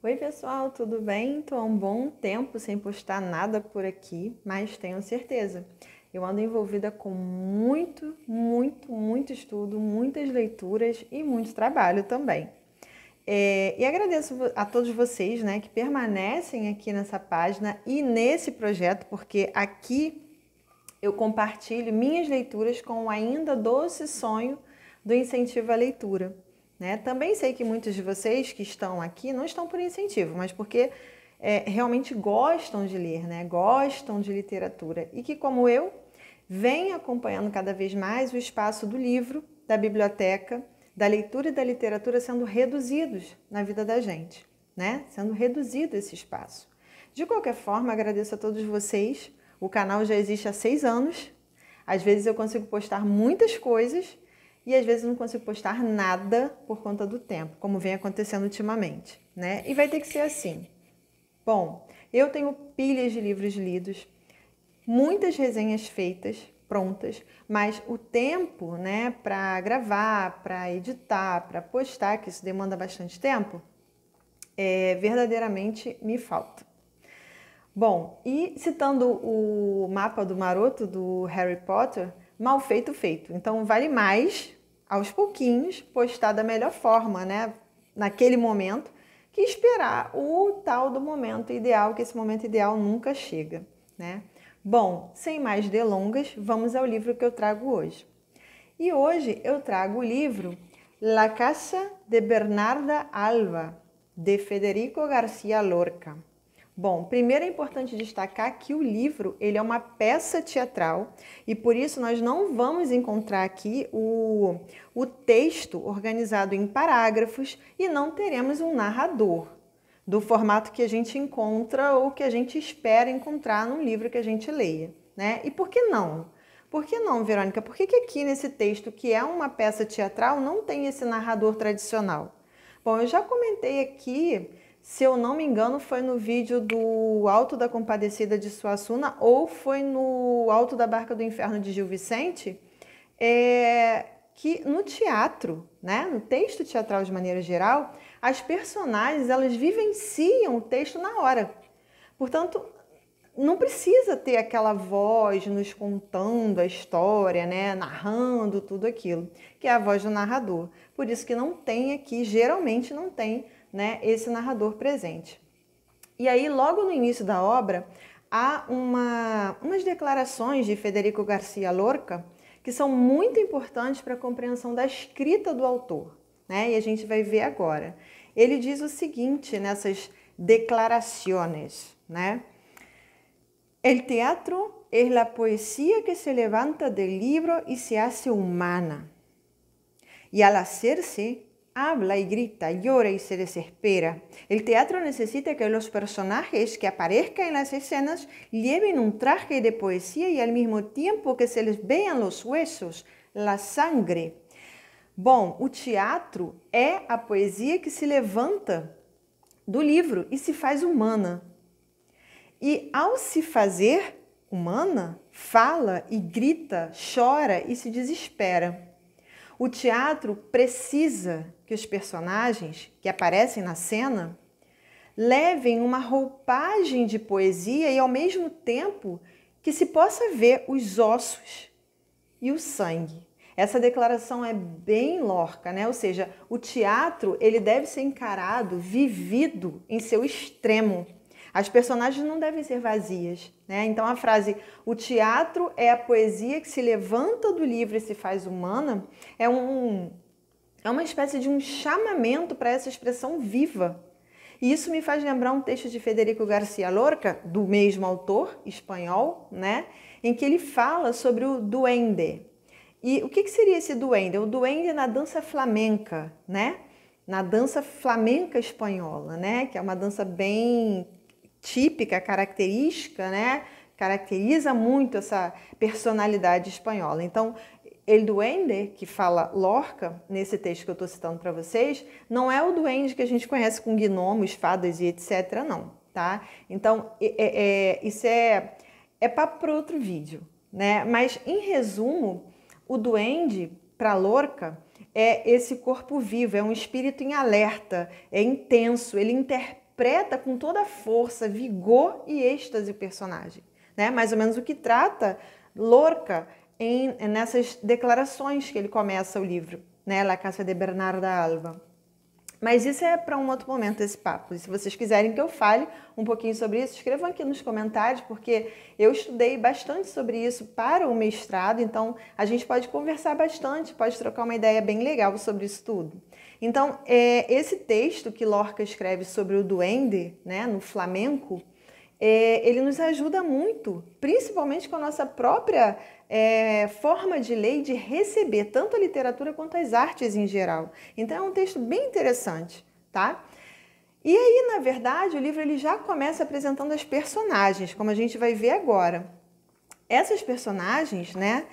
Oi pessoal, tudo bem? Estou há um bom tempo sem postar nada por aqui, mas tenho certeza, eu ando envolvida com muito estudo, muitas leituras e muito trabalho também. E agradeço a todos vocês, né, que permanecem aqui nessa página e nesse projeto, porque aqui eu compartilho minhas leituras com o ainda doce sonho do incentivo à leitura. Né? Também sei que muitos de vocês que estão aqui não estão por incentivo, mas porque realmente gostam de ler, né? Gostam de literatura e que, como eu, vem acompanhando cada vez mais o espaço do livro, da biblioteca, da leitura e da literatura sendo reduzidos na vida da gente, né? Sendo reduzido esse espaço. De qualquer forma, agradeço a todos vocês. O canal já existe há 6 anos. Às vezes eu consigo postar muitas coisas e às vezes não consigo postar nada por conta do tempo, como vem acontecendo ultimamente, né? E vai ter que ser assim. Bom, eu tenho pilhas de livros lidos, muitas resenhas feitas, prontas, mas o tempo, né, para gravar, para editar, para postar, que isso demanda bastante tempo, verdadeiramente me falta. Bom, e citando o mapa do maroto do Harry Potter, mal feito, feito. Então vale mais, aos pouquinhos, postar da melhor forma, né? Naquele momento, que esperar o tal do momento ideal, que esse momento ideal nunca chega, né? Bom, sem mais delongas, vamos ao livro que eu trago hoje. E hoje eu trago o livro La Casa de Bernarda Alba, de Federico García Lorca. Bom, primeiro é importante destacar que o livro ele é uma peça teatral e por isso nós não vamos encontrar aqui o texto organizado em parágrafos e não teremos um narrador do formato que a gente encontra ou que a gente espera encontrar num livro que a gente leia, né? E por que não? Por que não, Verônica? Por que aqui nesse texto, que é uma peça teatral, não tem esse narrador tradicional? Bom, eu já comentei aqui, se eu não me engano, foi no vídeo do Alto da Compadecida de Suassuna ou foi no Alto da Barca do Inferno de Gil Vicente, que no teatro, né, no texto teatral de maneira geral, as personagens elas vivenciam o texto na hora. Portanto, não precisa ter aquela voz nos contando a história, né, narrando tudo aquilo, que é a voz do narrador. Por isso que não tem aqui, geralmente não tem, né, esse narrador presente. E aí, logo no início da obra, há umas declarações de Federico García Lorca que são muito importantes para a compreensão da escrita do autor, né? E a gente vai ver agora. Ele diz o seguinte nessas declarações, né? El teatro es la poesía que se levanta del libro y se hace humana. Y al hacerse, habla y grita, llora y se desespera. El teatro necesita que los personajes que aparezcan en las escenas lleven un traje de poesía y al mismo tiempo que se les vean los huesos, la sangre. Bom, o teatro é a poesia que se levanta do livro e se faz humana. E ao se fazer humana, fala e grita, chora e se desespera. O teatro precisa que os personagens que aparecem na cena levem uma roupagem de poesia e ao mesmo tempo que se possa ver os ossos e o sangue. Essa declaração é bem Lorca, né? Ou seja, o teatro ele deve ser encarado, vivido em seu extremo. As personagens não devem ser vazias, né? Então a frase "o teatro é a poesia que se levanta do livro e se faz humana" é uma espécie de um chamamento para essa expressão viva. E isso me faz lembrar um texto de Federico García Lorca, do mesmo autor espanhol, né? Em que ele fala sobre o duende. E o que seria esse duende? O duende na dança flamenca, né? Na dança flamenca espanhola, né? Que é uma dança bem típica, característica, né? Caracteriza muito essa personalidade espanhola. Então, El Duende, que fala Lorca, nesse texto que eu estou citando para vocês, não é o duende que a gente conhece com gnomos, fadas e etc, não, tá? Então, isso é papo para outro vídeo, né? Mas, em resumo, o duende, para Lorca, é esse corpo vivo, é um espírito em alerta, é intenso, ele interpela interpreta com toda a força, vigor e êxtase o personagem, né? Mais ou menos o que trata Lorca nessas declarações que ele começa o livro, né? La Casa de Bernarda Alba. Mas isso é para um outro momento, esse papo. E se vocês quiserem que eu fale um pouquinho sobre isso, escrevam aqui nos comentários, porque eu estudei bastante sobre isso para o mestrado, então a gente pode conversar bastante, pode trocar uma ideia bem legal sobre isso tudo. Então, esse texto que Lorca escreve sobre o duende, né, no flamenco, ele nos ajuda muito, principalmente com a nossa própria forma de ler e de receber tanto a literatura quanto as artes em geral. Então é um texto bem interessante, tá? E aí, na verdade, o livro ele já começa apresentando as personagens, como a gente vai ver agora. Essas personagens, né,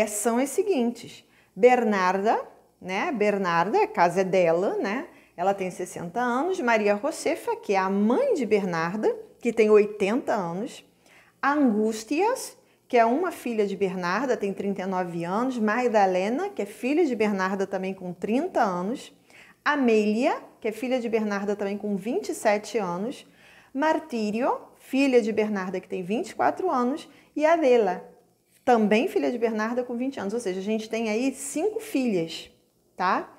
são as seguintes. Bernarda, né? Bernarda, a casa é dela, né? Ela tem 60 anos. Maria Josefa, que é a mãe de Bernarda, que tem 80 anos. Angústias, que é uma filha de Bernarda, tem 39 anos. Magdalena, que é filha de Bernarda também com 30 anos. Amélia, que é filha de Bernarda também com 27 anos. Martírio, filha de Bernarda que tem 24 anos. E Adela, também filha de Bernarda com 20 anos. Ou seja, a gente tem aí 5 filhas, tá?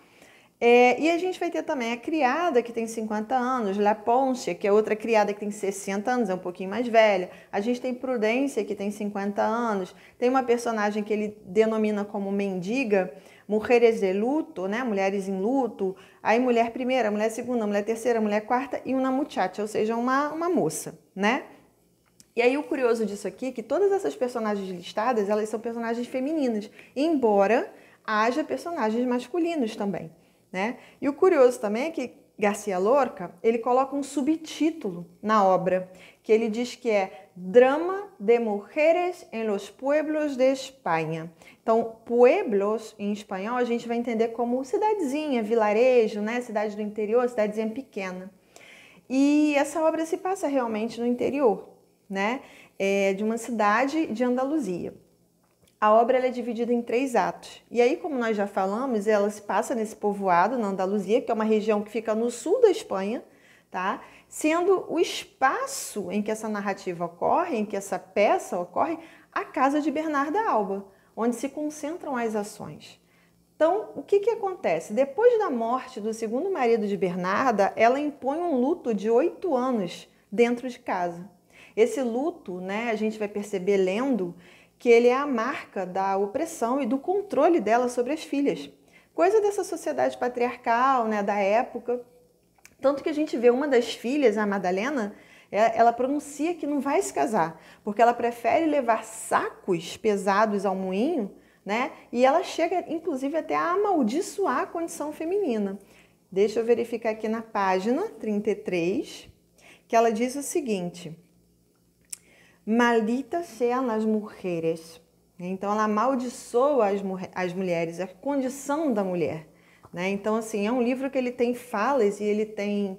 E a gente vai ter também a criada, que tem 50 anos, La Ponce, que é outra criada que tem 60 anos, é um pouquinho mais velha. A gente tem Prudência, que tem 50 anos. Tem uma personagem que ele denomina como mendiga, Mujeres de Luto, né? Mulheres em luto. Aí mulher primeira, mulher segunda, mulher terceira, mulher quarta e uma muchacha, ou seja, uma moça, né? E aí o curioso disso aqui é que todas essas personagens listadas, elas são personagens femininas, embora haja personagens masculinos também, né? E o curioso também é que García Lorca, ele coloca um subtítulo na obra, que ele diz que é Drama de Mujeres en los Pueblos de Espanha. Então, pueblos, em espanhol, a gente vai entender como cidadezinha, vilarejo, né? Cidade do interior, cidadezinha pequena. E essa obra se passa realmente no interior, né? De uma cidade de Andaluzia. A obra ela é dividida em 3 atos. E aí, como nós já falamos, ela se passa nesse povoado, na Andaluzia, que é uma região que fica no sul da Espanha, tá? Sendo o espaço em que essa narrativa ocorre, em que essa peça ocorre, a casa de Bernarda Alba, onde se concentram as ações. Então, o que acontece? Depois da morte do segundo marido de Bernarda, ela impõe um luto de 8 anos dentro de casa. Esse luto, né, a gente vai perceber lendo, que ele é a marca da opressão e do controle dela sobre as filhas. Coisa dessa sociedade patriarcal, né, da época. Tanto que a gente vê uma das filhas, a Madalena, ela pronuncia que não vai se casar, porque ela prefere levar sacos pesados ao moinho, né? E ela chega, inclusive, até a amaldiçoar a condição feminina. Deixa eu verificar aqui na página 33, que ela diz o seguinte: malditas sean as mulheres. Então, ela amaldiçoa as mulheres, a condição da mulher, né? Então, assim, é um livro que ele tem falas e ele tem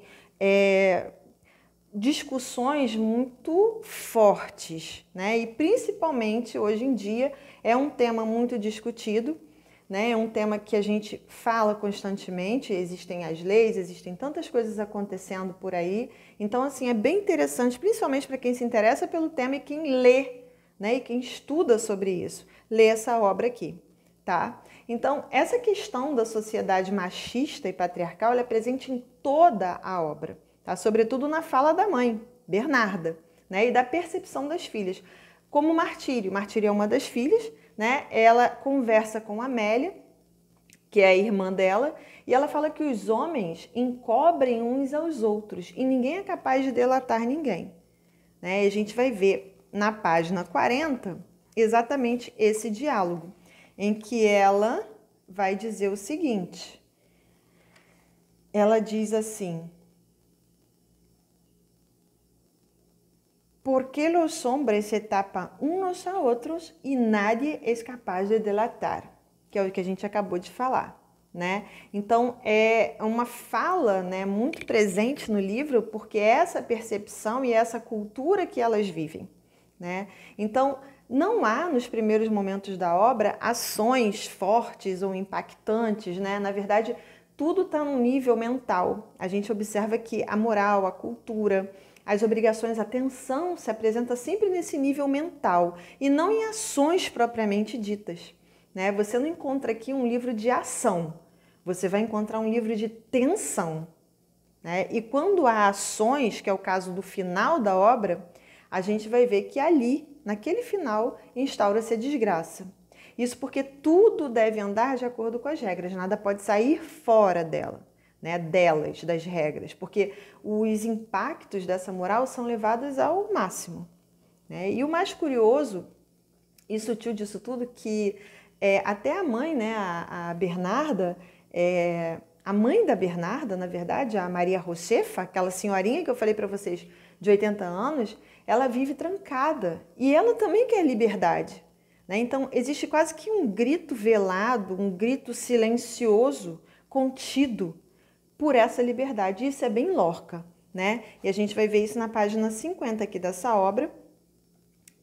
discussões muito fortes, né? E principalmente hoje em dia é um tema muito discutido, né? É um tema que a gente fala constantemente, existem as leis, existem tantas coisas acontecendo por aí. Então, assim, é bem interessante, principalmente para quem se interessa pelo tema e quem lê, né? E quem estuda sobre isso, lê essa obra aqui, tá? Então, essa questão da sociedade machista e patriarcal, ela é presente em toda a obra, tá? Sobretudo na fala da mãe, Bernarda, né? E da percepção das filhas. Como Martírio. Martírio é uma das filhas, né? Ela conversa com Amélia, que é a irmã dela, e ela fala que os homens encobrem uns aos outros e ninguém é capaz de delatar ninguém, né? E a gente vai ver na página 40 exatamente esse diálogo, em que ela vai dizer o seguinte. Ela diz assim: ¿por que los hombres se tapan unos a otros y nadie es capaz de delatar? Que é o que a gente acabou de falar, né? Então, é uma fala, né, muito presente no livro, porque é essa percepção e essa cultura que elas vivem, né? Então, não há, nos primeiros momentos da obra, ações fortes ou impactantes, né? Na verdade, Tudo está num nível mental. A gente observa que a moral, a cultura, as obrigações, a tensão se apresenta sempre nesse nível mental e não em ações propriamente ditas, né? Você não encontra aqui um livro de ação, você vai encontrar um livro de tensão, né? E quando há ações, que é o caso do final da obra, a gente vai ver que ali, naquele final, instaura-se a desgraça. Isso porque tudo deve andar de acordo com as regras, nada pode sair fora dela, né? Das regras, porque os impactos dessa moral são levados ao máximo, né? E o mais curioso e sutil disso tudo, que até a mãe, né, a Bernarda, a mãe da Bernarda, na verdade, a Maria Josefa, aquela senhorinha que eu falei para vocês, de 80 anos, ela vive trancada e ela também quer liberdade, né? Então, existe quase que um grito velado, um grito silencioso, contido por essa liberdade. Isso é bem Lorca, né? E a gente vai ver isso na página 50 aqui dessa obra,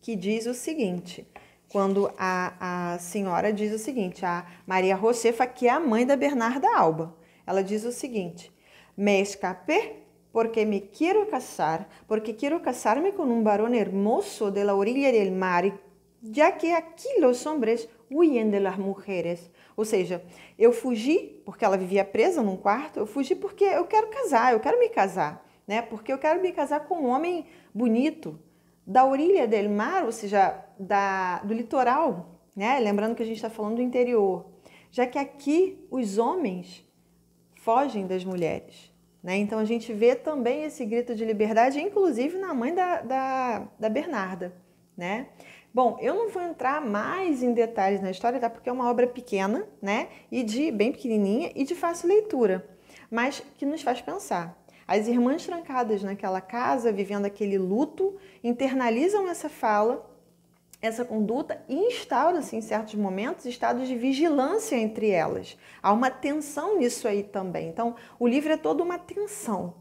que diz o seguinte, quando a senhora diz o seguinte, a Maria Josefa, que é a mãe da Bernarda Alba, ela diz o seguinte: me escapé porque me quiero casar, porque quiero casarme con un varón hermoso de la orilla del mar, ya que aquí los hombres huyen de las mujeres. Ou seja, eu fugi porque ela vivia presa num quarto, eu fugi porque eu quero casar, eu quero me casar, né? Porque eu quero me casar com um homem bonito, da orilla del mar, ou seja, do litoral, né? Lembrando que a gente está falando do interior, já que aqui os homens fogem das mulheres, né? Então a gente vê também esse grito de liberdade, inclusive na mãe da Bernarda, né? Bom, eu não vou entrar mais em detalhes na história, tá? Porque é uma obra pequena, né? E bem pequenininha e de fácil leitura, mas que nos faz pensar. As irmãs trancadas naquela casa, vivendo aquele luto, internalizam essa fala, essa conduta e instaura-se em certos momentos estados de vigilância entre elas. Há uma tensão nisso aí também. Então, o livro é toda uma tensão,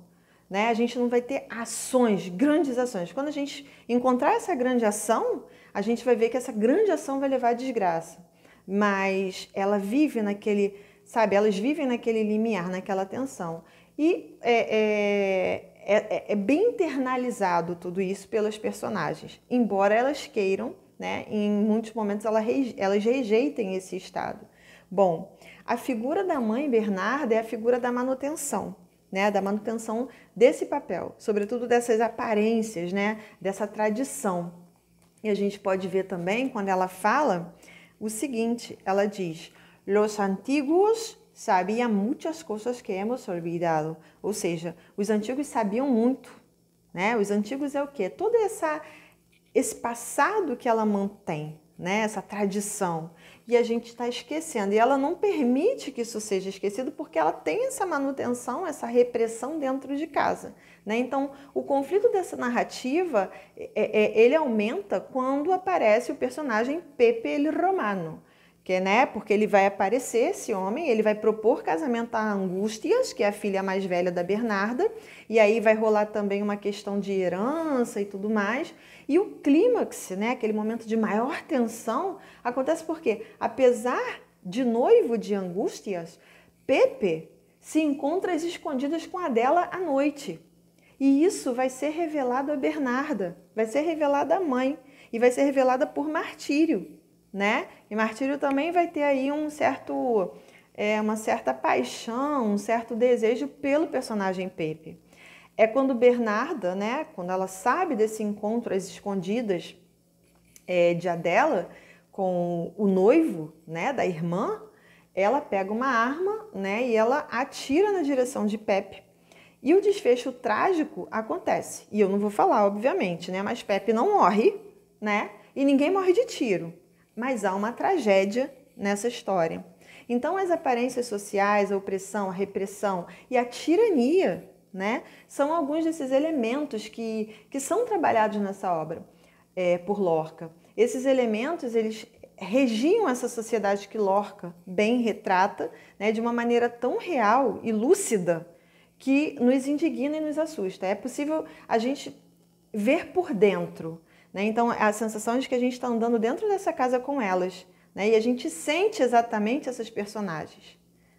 né? A gente não vai ter ações, grandes ações. Quando a gente encontrar essa grande ação, a gente vai ver que essa grande ação vai levar à desgraça. Mas ela vive naquele, sabe? Elas vivem naquele limiar, naquela tensão. E é bem internalizado tudo isso pelas personagens, embora elas queiram, né, em muitos momentos elas rejeitem esse estado. Bom, a figura da mãe Bernarda é a figura da manutenção, né, da manutenção desse papel, sobretudo dessas aparências, né, dessa tradição. E a gente pode ver também quando ela fala o seguinte, ela diz: los antiguos sabiam muitas coisas que hemos olvidado. Ou seja, os antigos sabiam muito, né? Os antigos é o quê? Todo esse passado que ela mantém, né? Essa tradição. E a gente está esquecendo. E ela não permite que isso seja esquecido porque ela tem essa manutenção, essa repressão dentro de casa, né? Então, o conflito dessa narrativa, ele aumenta quando aparece o personagem Pepe el Romano, que, né, porque ele vai aparecer, esse homem, ele vai propor casamento a Angustias, que é a filha mais velha da Bernarda, e aí vai rolar também uma questão de herança e tudo mais. E o clímax, né, aquele momento de maior tensão, acontece porque, apesar de noivo de Angustias, Pepe se encontra às escondidas com Adela à noite. E isso vai ser revelado a Bernarda, vai ser revelado à mãe, e vai ser revelada por Martírio, né? E Martírio também vai ter aí uma certa paixão, um certo desejo pelo personagem Pepe. É quando Bernarda, né, quando ela sabe desse encontro às escondidas de Adela com o noivo, né, da irmã, ela pega uma arma, né, e ela atira na direção de Pepe. E o desfecho trágico acontece. E eu não vou falar, obviamente, né, mas Pepe não morre, né, e ninguém morre de tiro. Mas há uma tragédia nessa história. Então, as aparências sociais, a opressão, a repressão e a tirania, né, são alguns desses elementos que são trabalhados nessa obra por Lorca. Esses elementos, eles regiam essa sociedade que Lorca bem retrata, né, de uma maneira tão real e lúcida que nos indigna e nos assusta. É possível a gente ver por dentro, né? Então, a sensação de que a gente está andando dentro dessa casa com elas, né? E a gente sente exatamente essas personagens,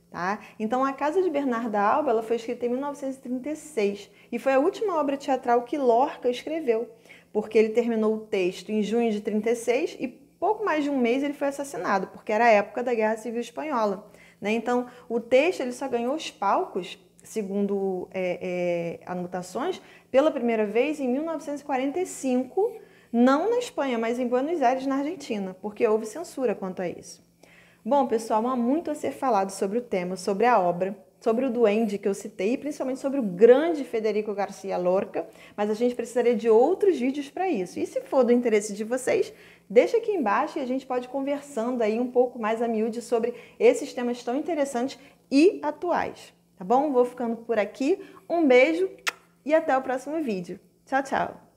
Tá? Então, A Casa de Bernarda Alba ela foi escrita em 1936 e foi a última obra teatral que Lorca escreveu, porque ele terminou o texto em junho de 36 e pouco mais de um mês ele foi assassinado, porque era a época da Guerra Civil Espanhola. Né? Então, o texto ele só ganhou os palcos, segundo anotações, pela primeira vez em 1945, não na Espanha, mas em Buenos Aires, na Argentina, porque houve censura quanto a isso. Bom, pessoal, há muito a ser falado sobre o tema, sobre a obra, sobre o duende que eu citei, e principalmente sobre o grande Federico Garcia Lorca, mas a gente precisaria de outros vídeos para isso. E se for do interesse de vocês, deixa aqui embaixo e a gente pode ir conversando aí um pouco mais a miúde sobre esses temas tão interessantes e atuais, tá bom? Vou ficando por aqui, um beijo e até o próximo vídeo. Tchau, tchau!